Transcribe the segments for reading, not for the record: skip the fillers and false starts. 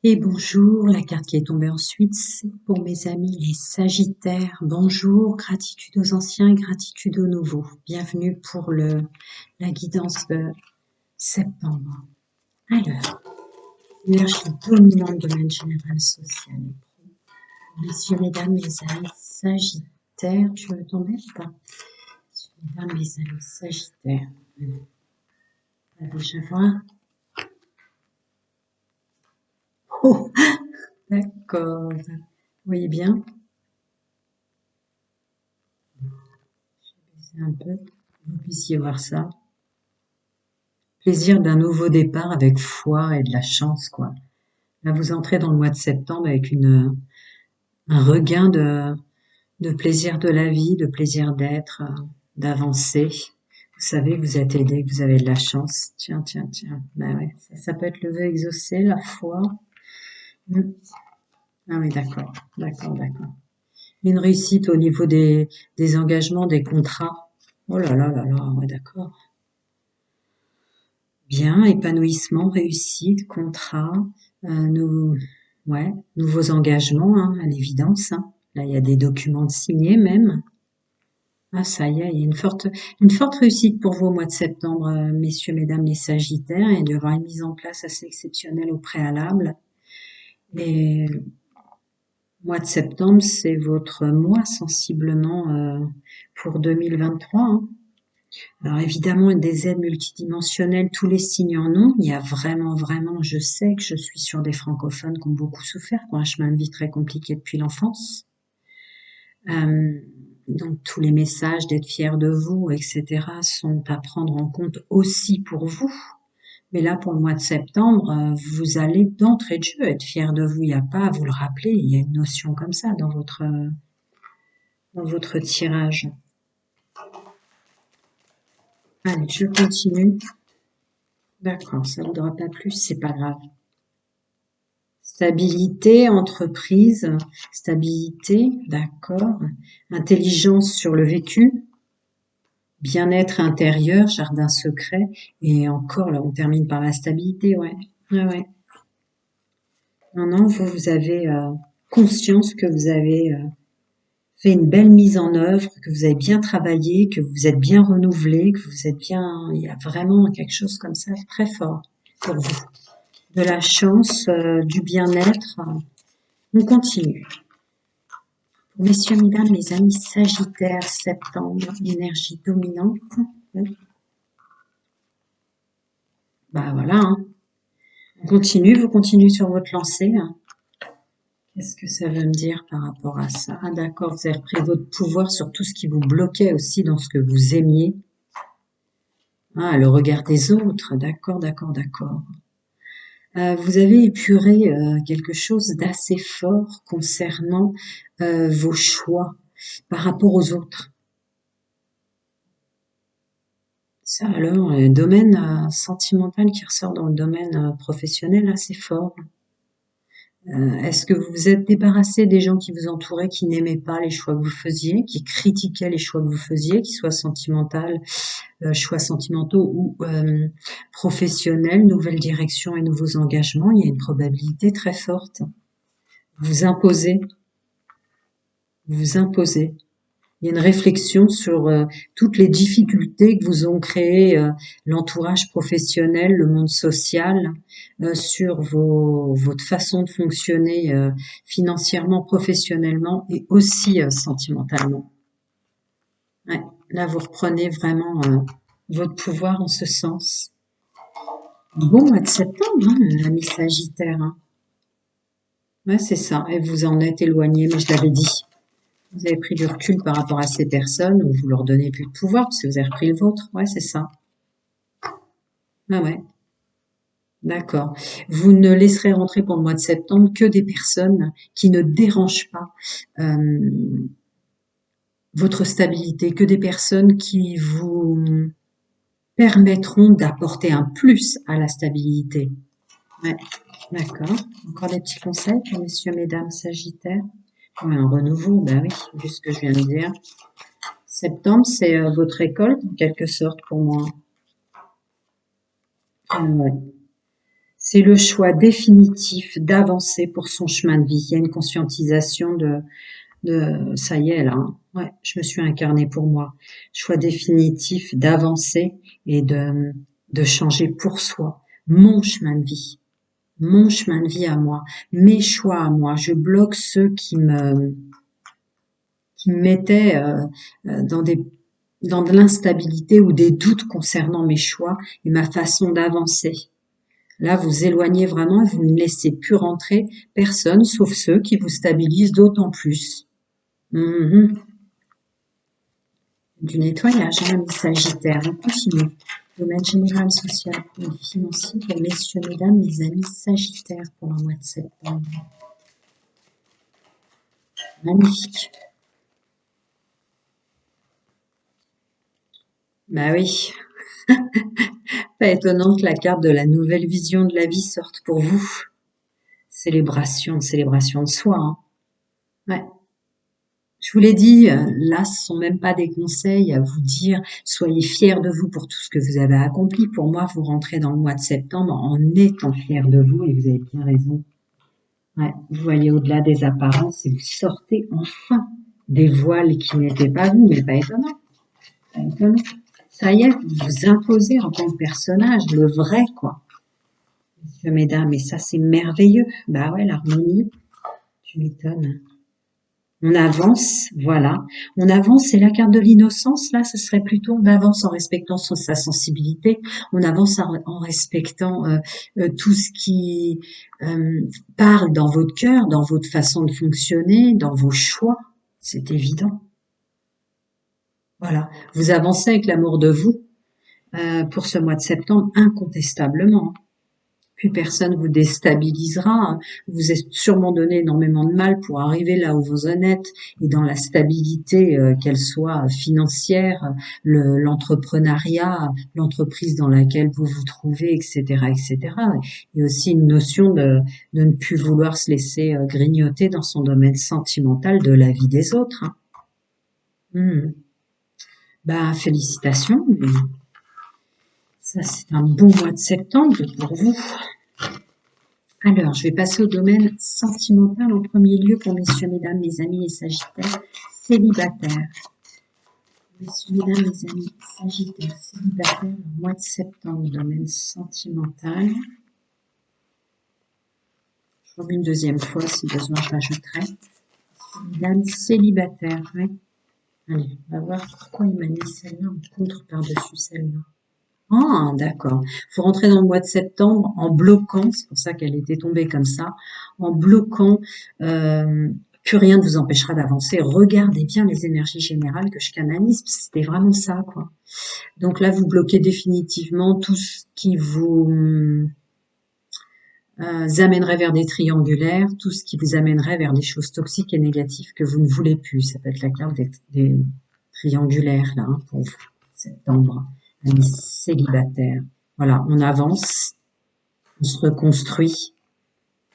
Et bonjour, la carte qui est tombée ensuite, c'est pour mes amis les Sagittaires. Bonjour, gratitude aux anciens et gratitude aux nouveaux. Bienvenue pour la guidance de septembre. Alors, énergie dominante, domaine général, social et pro. Messieurs, mesdames, mes amis Sagittaires, tu veux tomber ou pas? Messieurs, mesdames, mes amis Sagittaires. On va déjà voir. Oh, d'accord. Vous voyez bien? C'est un peu, que vous puissiez voir ça. Plaisir d'un nouveau départ avec foi et de la chance, quoi. Là, vous entrez dans le mois de septembre avec un regain de plaisir de la vie, de plaisir d'être, d'avancer. Vous savez que vous êtes aidé, que vous avez de la chance. Tiens, tiens, tiens. Ben ouais, ça peut être le vœu exaucé, la foi. Mm. Ah oui, d'accord, d'accord, d'accord. Une réussite au niveau des engagements, des contrats. Oh là là là là, ouais, d'accord. Bien, épanouissement, réussite, contrat, ouais, nouveaux engagements, hein, à l'évidence, hein. Là, il y a des documents signés même. Ah, ça y est, il y a une forte réussite pour vous au mois de septembre, messieurs, mesdames les Sagittaires. Il y aura une mise en place assez exceptionnelle au préalable. Et le mois de septembre, c'est votre mois sensiblement pour 2023, hein. Alors évidemment, des aides multidimensionnelles, tous les signes en ont. Il y a vraiment, vraiment, je sais que je suis sur des francophones qui ont beaucoup souffert, qui ont un chemin de vie très compliqué depuis l'enfance. Euh, donc tous les messages d'être fiers de vous, etc., sont à prendre en compte aussi pour vous. Mais là, pour le mois de septembre, vous allez d'entrée de jeu être fiers de vous. Il n'y a pas à vous le rappeler. Il y a une notion comme ça dans votre tirage. Allez, je continue. D'accord, ça ne voudra pas plus, c'est pas grave. Stabilité, entreprise, stabilité, d'accord. Intelligence sur le vécu, bien-être intérieur, jardin secret. Et encore, là, on termine par la stabilité, ouais. Ouais, ouais. Non, non, vous avez conscience que vous avez fait une belle mise en œuvre, que vous avez bien travaillé, que vous êtes bien renouvelé, que vous êtes bien... Il y a vraiment quelque chose comme ça très fort pour vous. De la chance, du bien-être. On continue. Messieurs, mesdames, les amis Sagittaires, septembre, énergie dominante. Bah voilà, hein. On continue, vous continuez sur votre lancée, hein. Qu'est-ce que ça veut me dire par rapport à ça? Ah d'accord, vous avez repris votre pouvoir sur tout ce qui vous bloquait aussi dans ce que vous aimiez. Ah, le regard des autres, d'accord, d'accord, d'accord. Vous avez épuré quelque chose d'assez fort concernant vos choix par rapport aux autres. Ça alors, le domaine sentimental qui ressort dans le domaine professionnel assez fort. Est-ce que vous vous êtes débarrassé des gens qui vous entouraient, qui n'aimaient pas les choix que vous faisiez, qui critiquaient les choix que vous faisiez, qu'ils soient choix sentimentaux ou professionnels, nouvelles directions et nouveaux engagements? Il y a une probabilité très forte. Vous imposez, vous imposez. Il y a une réflexion sur toutes les difficultés que vous ont créées l'entourage professionnel, le monde social, sur votre façon de fonctionner financièrement, professionnellement et aussi sentimentalement. Ouais, là, vous reprenez vraiment votre pouvoir en ce sens. Bon mois de septembre, hein, l'ami Sagittaire, hein. Ouais, c'est ça. Et vous en êtes éloigné, mais je l'avais dit. Vous avez pris du recul par rapport à ces personnes ou vous leur donnez plus de pouvoir parce que vous avez repris le vôtre. Ouais, c'est ça. Ah ouais, d'accord. Vous ne laisserez rentrer pour le mois de septembre que des personnes qui ne dérangent pas euh, votre stabilité, que des personnes qui vous permettront d'apporter un plus à la stabilité. Ouais, d'accord. Encore des petits conseils pour messieurs, mesdames, Sagittaires. Ouais, un renouveau, ben oui, vu ce que je viens de dire. Septembre, c'est votre récolte en quelque sorte pour moi. Ouais. C'est le choix définitif d'avancer pour son chemin de vie. Il y a une conscientisation de ça y est là, hein. Ouais, je me suis incarnée pour moi. Choix définitif d'avancer et de changer pour soi. Mon chemin de vie. Mon chemin de vie à moi. Mes choix à moi. Je bloque ceux qui me mettaient dans de l'instabilité ou des doutes concernant mes choix et ma façon d'avancer. Là, vous éloignez vraiment et vous ne laissez plus rentrer personne, sauf ceux qui vous stabilisent d'autant plus. Mhm. Du nettoyage, hein, les Sagittaires. On continue. Domaine général, social et financier pour messieurs, mesdames, les amis Sagittaires pour le mois de septembre. Magnifique. Bah oui, pas étonnant que la carte de la nouvelle vision de la vie sorte pour vous. Célébration, célébration de soi, hein. Ouais. Je vous l'ai dit, là, ce sont même pas des conseils à vous dire, soyez fiers de vous pour tout ce que vous avez accompli. Pour moi, vous rentrez dans le mois de septembre en étant fiers de vous et vous avez bien raison. Ouais, vous voyez au-delà des apparences et vous sortez enfin des voiles qui n'étaient pas vous, mais pas étonnant. Pas étonnant. Ça y est, vous vous imposez en tant que personnage, le vrai, quoi. Messieurs, mesdames, et ça, c'est merveilleux. Bah ouais, l'harmonie, tu m'étonnes. On avance, voilà. On avance, c'est la carte de l'innocence. Là, ce serait plutôt on avance en respectant sa sensibilité. On avance en respectant tout ce qui parle dans votre cœur, dans votre façon de fonctionner, dans vos choix. C'est évident. Voilà. Vous avancez avec l'amour de vous pour ce mois de septembre, incontestablement. Plus personne vous déstabilisera. Vous êtes sûrement donné énormément de mal pour arriver là où vous en êtes et dans la stabilité, qu'elle soit financière, l'entrepreneuriat, l'entreprise dans laquelle vous vous trouvez, etc., etc. Il y a aussi une notion de ne plus vouloir se laisser grignoter dans son domaine sentimental de la vie des autres, hein. Hmm. Bah, félicitations. Ça, c'est un bon mois de septembre pour vous. Alors, je vais passer au domaine sentimental en premier lieu pour messieurs, mesdames, les amis et sagittaires célibataires. Messieurs, mesdames, les amis sagittaires célibataires, le mois de septembre, domaine sentimental. Je reviens une deuxième fois, si besoin, je rajouterai. Mesdames célibataires, oui. Allez, on va voir pourquoi il m'a mis celle-là en contre par-dessus celle-là. Ah, d'accord. Vous rentrez dans le mois de septembre en bloquant, c'est pour ça qu'elle était tombée comme ça, en bloquant, plus rien ne vous empêchera d'avancer. Regardez bien les énergies générales que je canalise, parce que c'était vraiment ça, quoi. Donc là, vous bloquez définitivement tout ce qui vous amènerait vers des triangulaires, tout ce qui vous amènerait vers des choses toxiques et négatives que vous ne voulez plus. Ça peut être la carte des triangulaires, là, hein, pour vous, septembre. Amis célibataires. Voilà, on avance, on se reconstruit,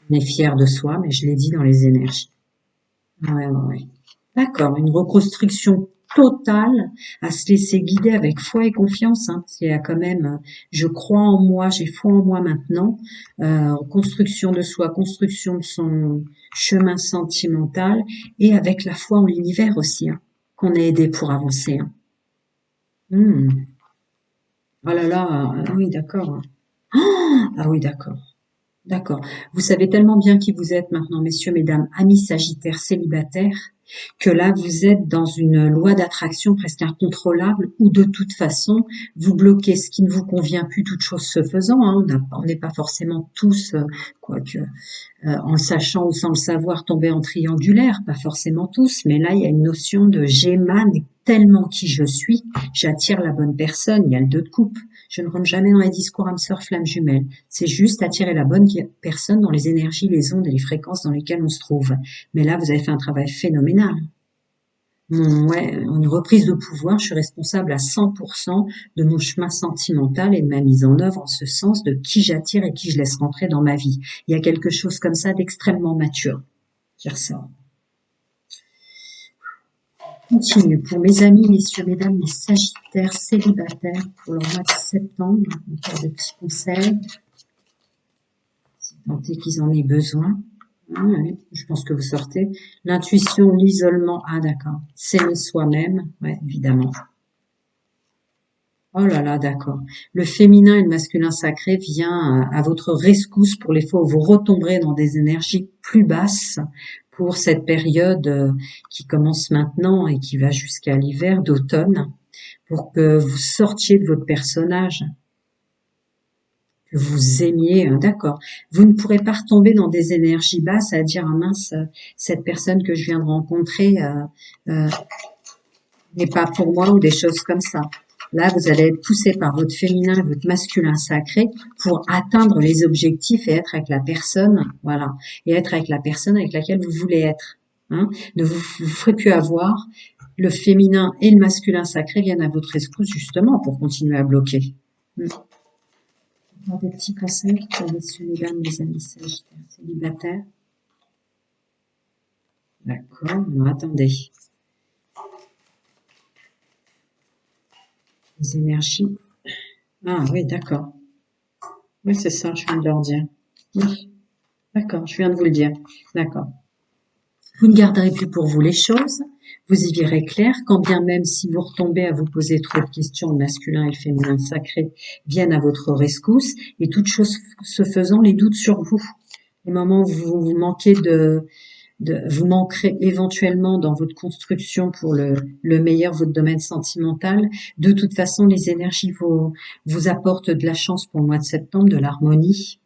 on est fier de soi, mais je l'ai dit dans les énergies. Ouais, ouais, ouais. D'accord, une reconstruction totale à se laisser guider avec foi et confiance, hein, parce qu'il y a quand même, je crois en moi, j'ai foi en moi maintenant, construction de soi, construction de son chemin sentimental, et avec la foi en l'univers aussi, hein, qu'on est aidé pour avancer, hein. Oh là là, ah oui, d'accord. Ah oui, d'accord. D'accord. Vous savez tellement bien qui vous êtes maintenant, messieurs, mesdames, amis sagittaires célibataires, que là, vous êtes dans une loi d'attraction presque incontrôlable où de toute façon, vous bloquez ce qui ne vous convient plus, toute chose se faisant, hein. On n'est pas forcément tous, quoique, en le sachant ou sans le savoir, tomber en triangulaire, pas forcément tous, mais là, il y a une notion de j'émane tellement qui je suis, j'attire la bonne personne, il y a le 2 de coupe. Je ne rentre jamais dans les discours âme sœur flamme jumelle. C'est juste attirer la bonne personne dans les énergies, les ondes et les fréquences dans lesquelles on se trouve. Mais là, vous avez fait un travail phénoménal. Ouais, une reprise de pouvoir, je suis responsable à 100% de mon chemin sentimental et de ma mise en œuvre en ce sens de qui j'attire et qui je laisse rentrer dans ma vie. Il y a quelque chose comme ça d'extrêmement mature qui ressort. Continue pour mes amis, messieurs, mesdames, les sagittaires célibataires pour le mois de septembre. Encore des petits conseils. Tant est qu'ils en aient besoin. Ah, oui, je pense que vous sortez. L'intuition, l'isolement. Ah, d'accord. S'aimer soi-même. Ouais, évidemment. Oh là là, d'accord. Le féminin et le masculin sacré vient à votre rescousse pour les fois où vous retomberez dans des énergies plus basses pour cette période qui commence maintenant et qui va jusqu'à l'hiver d'automne, pour que vous sortiez de votre personnage, que vous aimiez, d'accord. Vous ne pourrez pas retomber dans des énergies basses à dire, ah mince, cette personne que je viens de rencontrer euh, n'est pas pour moi ou des choses comme ça. Là, vous allez être poussé par votre féminin et votre masculin sacré pour atteindre les objectifs et être avec la personne, voilà, et être avec la personne avec laquelle vous voulez être. Hein. Ne vous ferez plus avoir. Le féminin et le masculin sacré viennent à votre rescousse justement pour continuer à bloquer. Des petits conseils pour messieurs, mesdames, les amis sagittaires célibataires. D'accord, non, attendez. Les énergies. Ah oui, d'accord. Oui, c'est ça, je viens de leur dire. Oui, d'accord, je viens de vous le dire. D'accord. Vous ne garderez plus pour vous les choses, vous y verrez clair, quand bien même si vous retombez à vous poser trop de questions, le masculin et le féminin sacré viennent à votre rescousse, et toute chose se faisant, les doutes sur vous. Les moments où vous manquez vous manquerez éventuellement dans votre construction pour le meilleur, votre domaine sentimental. De toute façon, les énergies vous apportent de la chance pour le mois de septembre, de l'harmonie,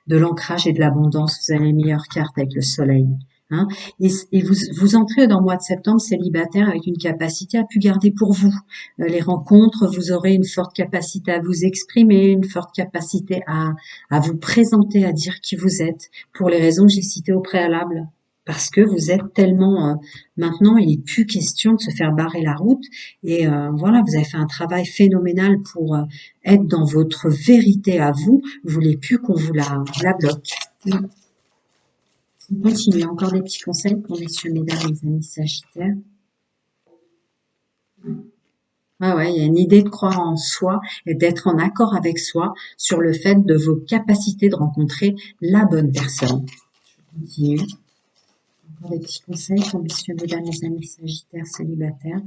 de l'ancrage et de l'abondance. Vous avez les meilleures cartes avec le soleil. Hein, et vous entrez dans le mois de septembre célibataire avec une capacité à plus garder pour vous. Les rencontres, vous aurez une forte capacité à vous exprimer, une forte capacité à vous présenter, à dire qui vous êtes, pour les raisons que j'ai citées au préalable. Parce que vous êtes tellement maintenant, il n'est plus question de se faire barrer la route. Et voilà, vous avez fait un travail phénoménal pour être dans votre vérité à vous. Vous voulez plus qu'on vous la bloque. On continue. Encore des petits conseils pour messieurs, mesdames, les amis sagittaires. Ah ouais, il y a une idée de croire en soi et d'être en accord avec soi sur le fait de vos capacités de rencontrer la bonne personne. Je continue. Encore des petits conseils pour messieurs, mesdames, les amis sagittaires célibataires.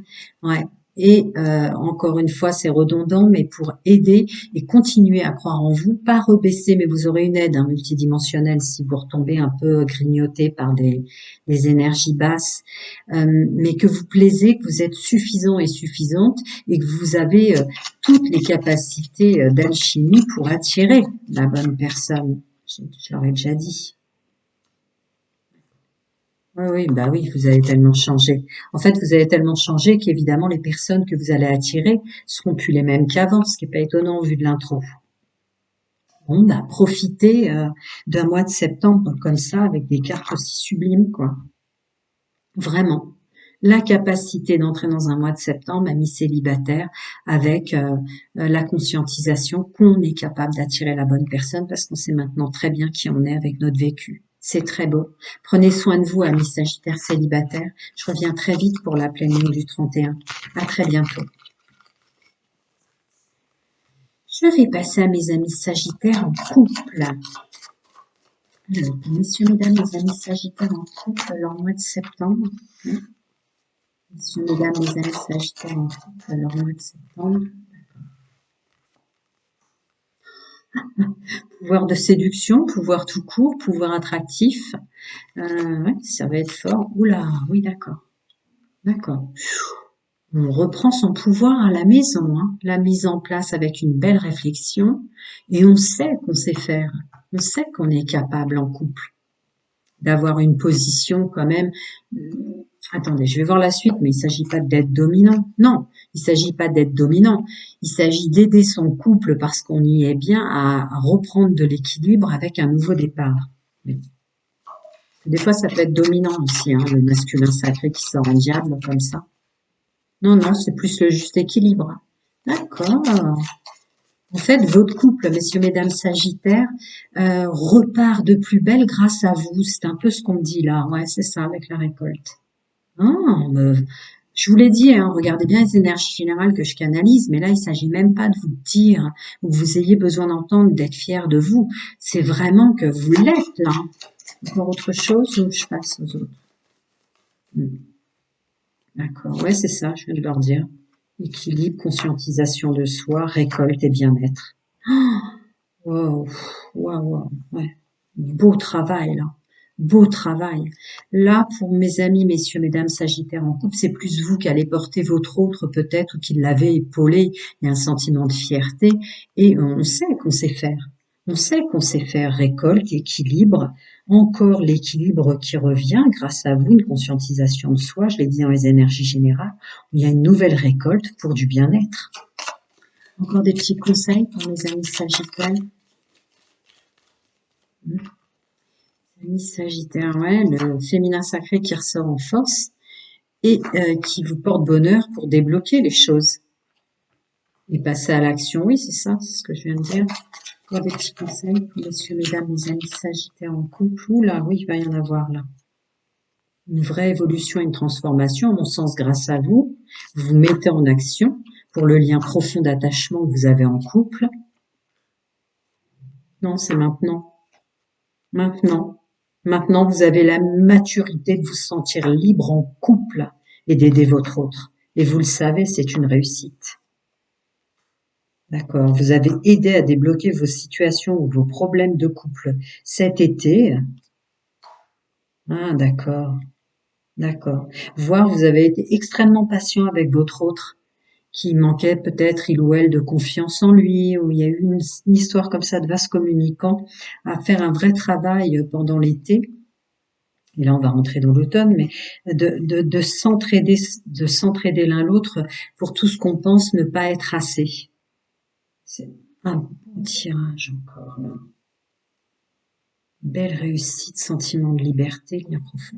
Ouais. Et encore une fois, c'est redondant, mais pour aider et continuer à croire en vous, pas rebaisser, mais vous aurez une aide multidimensionnelle si vous retombez un peu grignoté par des énergies basses, mais que vous plaisez, que vous êtes suffisant et suffisante et que vous avez toutes les capacités d'alchimie pour attirer la bonne personne. Je l'aurais déjà dit. Oui, oui, bah oui, vous avez tellement changé. En fait, vous avez tellement changé qu'évidemment, les personnes que vous allez attirer seront plus les mêmes qu'avant, ce qui n'est pas étonnant au vu de l'intro. Bon, bah, profitez d'un mois de septembre comme ça, avec des cartes aussi sublimes, quoi. Vraiment. La capacité d'entrer dans un mois de septembre, amis célibataires, avec la conscientisation qu'on est capable d'attirer la bonne personne parce qu'on sait maintenant très bien qui on est avec notre vécu. C'est très beau. Prenez soin de vous, amis sagittaires célibataires. Je reviens très vite pour la pleine lune du 31. À très bientôt. Je vais passer à mes amis sagittaires en couple. Alors, messieurs, mesdames, les amis sagittaires en couple, leur mois de septembre. Messieurs, mesdames, les amis sagittaires en couple, leur mois de septembre. Pouvoir de séduction, pouvoir tout court, pouvoir attractif. Ouais, ça va être fort. Oula, oui, d'accord. D'accord. On reprend son pouvoir à la maison, hein, la mise en place avec une belle réflexion, et on sait qu'on sait faire. On sait qu'on est capable en couple d'avoir une position quand même. Attendez, je vais voir la suite, mais il ne s'agit pas d'être dominant. Non, il ne s'agit pas d'être dominant. Il s'agit d'aider son couple parce qu'on y est bien à reprendre de l'équilibre avec un nouveau départ. Mais des fois, ça peut être dominant aussi, hein, le masculin sacré qui sort en diable comme ça. Non, non, c'est plus le juste équilibre. D'accord. En fait, votre couple, messieurs, mesdames sagittaires, repart de plus belle grâce à vous. C'est un peu ce qu'on me dit là. Ouais, c'est ça avec la récolte. Ah, Je vous l'ai dit, hein, regardez bien les énergies générales que je canalise, mais là, il s'agit même pas de vous dire ou que vous ayez besoin d'entendre, d'être fier de vous. C'est vraiment que vous l'êtes, là. Encore autre chose ou je passe aux autres? D'accord, ouais, c'est ça, je viens de leur dire. Équilibre, conscientisation de soi, récolte et bien-être. Wow, wow, ouais. Beau travail, là. Beau travail. Là, pour mes amis, messieurs, mesdames, Sagittaires en couple, c'est plus vous qui allez porter votre autre, peut-être, ou qui l'avez épaulé. Il y a un sentiment de fierté. Et on sait qu'on sait faire. On sait qu'on sait faire récolte, équilibre. Encore l'équilibre qui revient grâce à vous, une conscientisation de soi. Je l'ai dit dans les énergies générales. Il y a une nouvelle récolte pour du bien-être. Encore des petits conseils pour mes amis Sagittaires. Amis Sagittaire, ouais, le féminin sacré qui ressort en force et qui vous porte bonheur pour débloquer les choses et passer à l'action. Oui, c'est ça, c'est ce que je viens de dire. Encore des petits conseils pour messieurs, mesdames, les amis Sagittaires en couple. Ouh là, oui, il va y en avoir là. Une vraie évolution, une transformation, à mon sens, grâce à vous. Vous vous mettez en action pour le lien profond d'attachement que vous avez en couple. Non, c'est maintenant. Maintenant. Maintenant, vous avez la maturité de vous sentir libre en couple et d'aider votre autre. Et vous le savez, c'est une réussite. D'accord. Vous avez aidé à débloquer vos situations ou vos problèmes de couple cet été. Ah, d'accord. D'accord. Voire vous avez été extrêmement patient avec votre autre qui manquait peut-être, il ou elle, de confiance en lui, ou il y a eu une histoire comme ça de vase communicant, à faire un vrai travail pendant l'été. Et là, on va rentrer dans l'automne, mais de s'entraider l'un l'autre pour tout ce qu'on pense ne pas être assez. C'est un bon tirage encore, là. Belle réussite, sentiment de liberté, bien profond.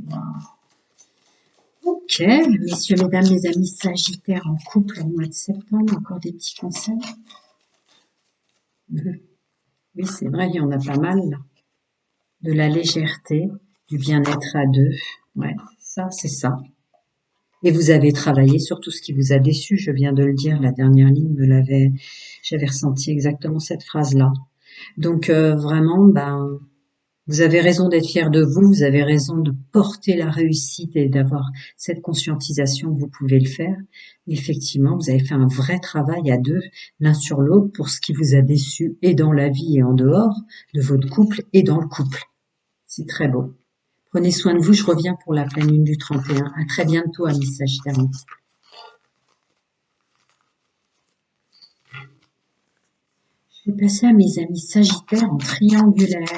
Ok, messieurs, mesdames, les amis Sagittaires en couple au mois de septembre, encore des petits conseils? Oui, c'est vrai, il y en a pas mal, là. De la légèreté, du bien-être à deux. Ouais, ça, c'est ça. Et vous avez travaillé sur tout ce qui vous a déçu, je viens de le dire, la dernière ligne j'avais ressenti exactement cette phrase-là. Donc vraiment, ben, vous avez raison d'être fier de vous, vous avez raison de porter la réussite et d'avoir cette conscientisation que vous pouvez le faire. Effectivement, vous avez fait un vrai travail à deux, l'un sur l'autre, pour ce qui vous a déçu, et dans la vie et en dehors de votre couple et dans le couple. C'est très beau. Prenez soin de vous, je reviens pour la pleine lune du 31. À très bientôt, amis Sagittaires. Je vais passer à mes amis Sagittaires en triangulaire.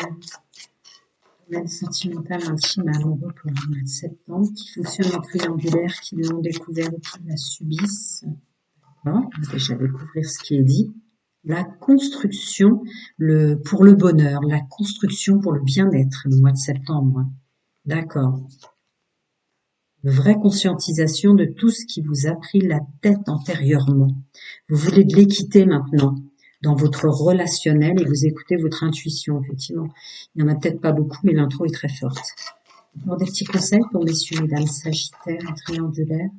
Domaine sentimental, intime, amoureux pour le mois de septembre, qui fonctionne en triangulaire, qui l'ont découvert ou qui la subissent. Bon, on va déjà découvrir ce qui est dit. La construction pour le bonheur, la construction pour le bien-être, le mois de septembre. D'accord. Une vraie conscientisation de tout ce qui vous a pris la tête antérieurement. Vous voulez de l'équité maintenant dans votre relationnel et vous écoutez votre intuition, effectivement. Il n'y en a peut-être pas beaucoup, mais l'intro est très forte. Encore des petits conseils pour messieurs, mesdames, Sagittaires et triangulaires.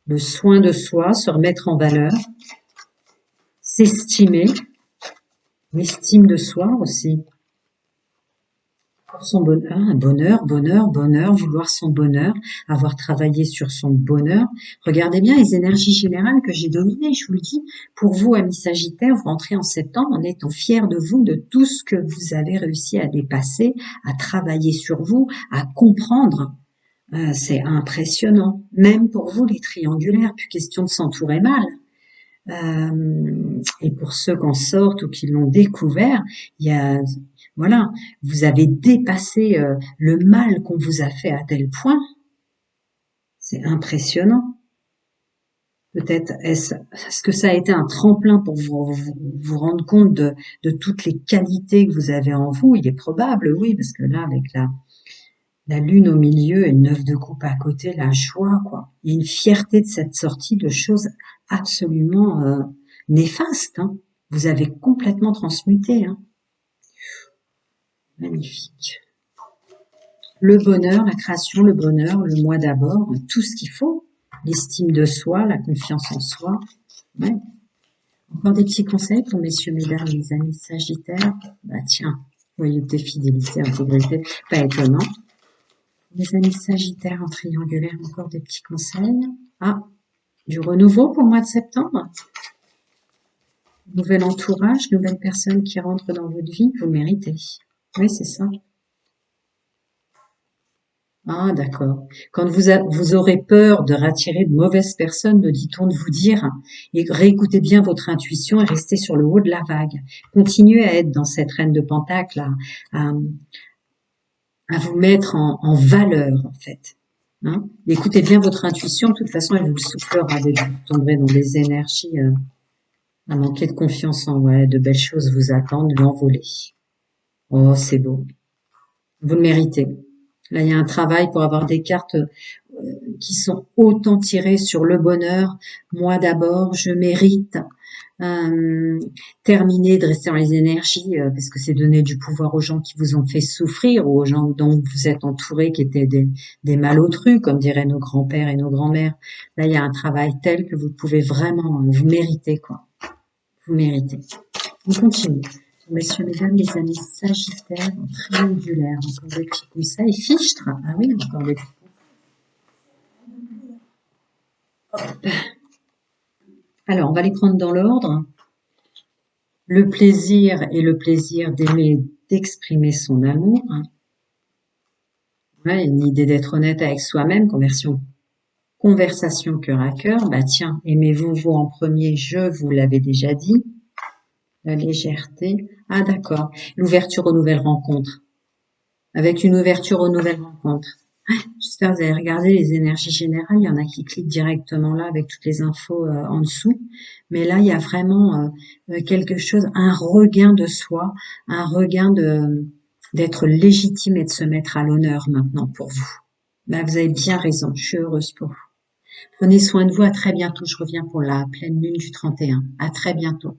Le soin de soi, se remettre en valeur, s'estimer, l'estime de soi aussi. Pour son bonheur, vouloir son bonheur, avoir travaillé sur son bonheur. Regardez bien les énergies générales que j'ai dominées, je vous le dis. Pour vous, amis Sagittaires, vous rentrez en septembre en étant fiers de vous, de tout ce que vous avez réussi à dépasser, à travailler sur vous, à comprendre. C'est impressionnant. Même pour vous, les triangulaires, plus question de s'entourer mal. Et pour ceux qui en sortent ou qui l'ont découvert, il y a, voilà, vous avez dépassé le mal qu'on vous a fait à tel point. C'est impressionnant. Peut-être est-ce que ça a été un tremplin pour vous rendre compte de toutes les qualités que vous avez en vous? Il est probable, oui, parce que là, avec la lune au milieu et le 9 de coupe à côté, la joie, quoi. Il y a une fierté de cette sortie de choses absolument néfastes. Hein. Vous avez complètement transmuté. Hein. Magnifique. Le bonheur, la création, le bonheur, le moi d'abord, tout ce qu'il faut. l'estime de soi, la confiance en soi. Ouais. Encore des petits conseils pour messieurs, mesdames, les amis sagittaires. Bah tiens, loyauté, fidélité, intégrité, pas étonnant. Les amis sagittaires en triangulaire, encore des petits conseils. Ah, du renouveau pour le mois de septembre. Nouvel entourage, nouvelles personnes qui rentrent dans votre vie, vous le méritez. Oui, c'est ça. Ah, d'accord. Quand vous aurez peur de rattirer de mauvaises personnes, me dit-on de vous dire, et réécoutez bien votre intuition et restez sur le haut de la vague. Continuez à être dans cette reine de Pentacle, à, à vous mettre en valeur, en fait. Hein. Écoutez bien votre intuition, de toute façon, elle vous le soufflera dès que vous tomberez dans des énergies à manquer de confiance en ouais, de belles choses vous attendent, l'envoler. Oh, c'est beau. Vous le méritez. Là, il y a un travail pour avoir des cartes qui sont autant tirées sur le bonheur. Moi d'abord, je mérite terminer de rester dans les énergies parce que c'est donner du pouvoir aux gens qui vous ont fait souffrir ou aux gens dont vous êtes entourés qui étaient des malotrus, comme diraient nos grands-pères et nos grands-mères. Là, il y a un travail tel que vous pouvez vraiment, vous méritez quoi. Vous méritez. On continue. Messieurs, mesdames, les amis sagittaires en triangulaire, encore des petits conseils. Fichtre, ah oui, encore des petits. Alors, on va les prendre dans l'ordre. Le plaisir et le plaisir d'aimer, d'exprimer son amour. Ouais, une idée d'être honnête avec soi-même, conversation cœur à cœur. Bah tiens, aimez-vous vous en premier, je vous l'avais déjà dit. La légèreté. Ah d'accord, l'ouverture aux nouvelles rencontres. Avec une ouverture aux nouvelles rencontres. J'espère que vous avez regardé les énergies générales. Il y en a qui cliquent directement là avec toutes les infos en dessous. Mais là, il y a vraiment quelque chose, un regain de soi, un regain d'être légitime et de se mettre à l'honneur maintenant pour vous. Ben, vous avez bien raison. Je suis heureuse pour vous. Prenez soin de vous. À très bientôt. Je reviens pour la pleine lune du 31. À très bientôt.